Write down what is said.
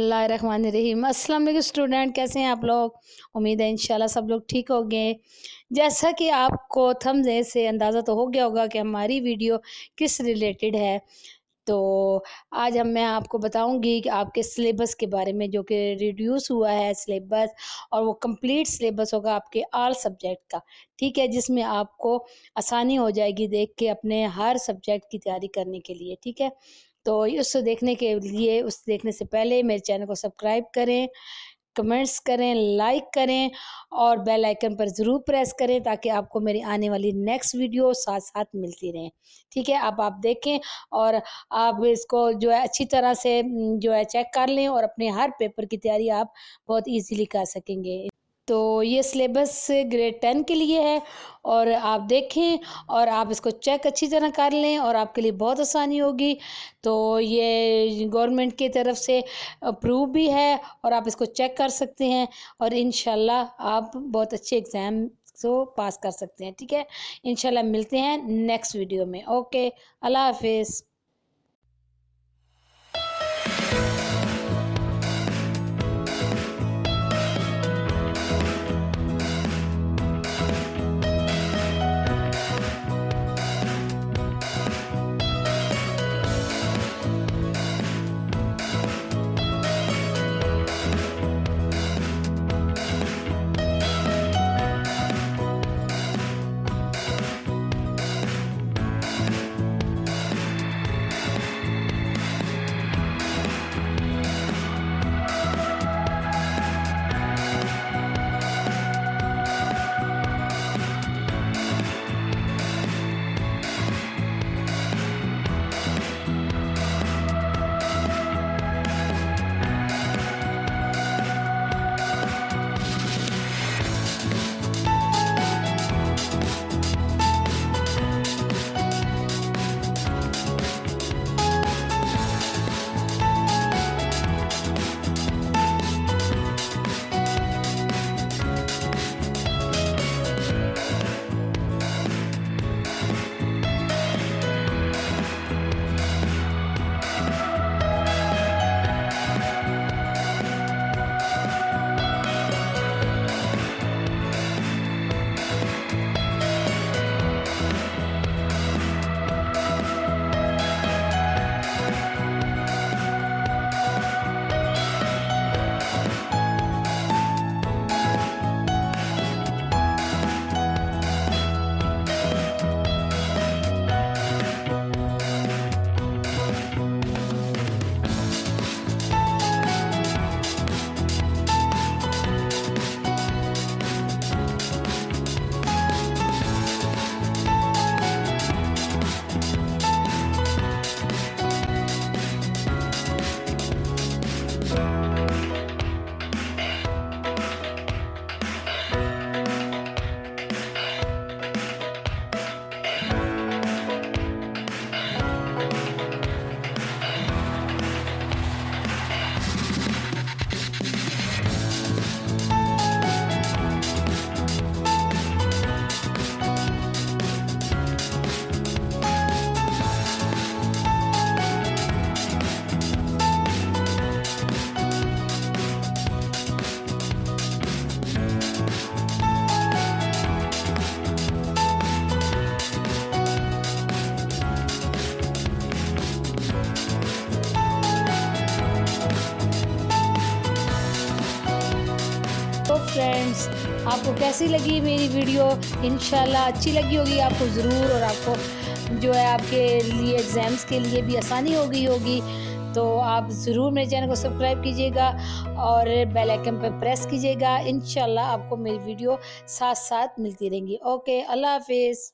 बिस्मिल्लाहिर्रहमानिर्रहीम। अस्सलाम वालेकुम स्टूडेंट, कैसे हैं आप लोग? उम्मीद है इंशाल्लाह सब लोग ठीक होंगे। जैसा कि आपको थंबनेल से अंदाज़ा तो हो गया होगा कि हमारी वीडियो किस रिलेटेड है। तो आज मैं आपको बताऊंगी कि आपके सिलेबस के बारे में, जो कि रिड्यूस हुआ है सिलेबस, और वो कंप्लीट सिलेबस होगा आपके ऑल सब्जेक्ट का। ठीक है, जिसमें आपको आसानी हो जाएगी देख के अपने हर सब्जेक्ट की तैयारी करने के लिए। ठीक है, तो उस देखने के लिए, उस देखने से पहले मेरे चैनल को सब्सक्राइब करें, कमेंट्स करें, लाइक करें और बेल आइकन पर ज़रूर प्रेस करें ताकि आपको मेरी आने वाली नेक्स्ट वीडियो साथ साथ मिलती रहें। ठीक है, अब आप देखें और आप इसको जो है अच्छी तरह से जो है चेक कर लें और अपने हर पेपर की तैयारी आप बहुत ईजीली कर सकेंगे। तो ये सिलेबस ग्रेड 10 के लिए है और आप देखें और आप इसको चेक अच्छी तरह कर लें और आपके लिए बहुत आसानी होगी। तो ये गवर्नमेंट की तरफ से अप्रूव भी है और आप इसको चेक कर सकते हैं और इंशाल्लाह आप बहुत अच्छे एग्ज़ाम को पास कर सकते हैं। ठीक है, इंशाल्लाह मिलते हैं नेक्स्ट वीडियो में। ओके, अल्लाह हाफिज़। तो फ्रेंड्स, आपको कैसी लगी मेरी वीडियो? इंशाल्लाह अच्छी लगी होगी आपको ज़रूर, और आपको जो है आपके लिए एग्ज़ाम्स के लिए भी आसानी हो गई होगी। तो आप ज़रूर मेरे चैनल को सब्सक्राइब कीजिएगा और बेल आइकन पर प्रेस कीजिएगा। इंशाल्लाह आपको मेरी वीडियो साथ साथ मिलती रहेंगी। ओके, अल्लाह हाफिज़।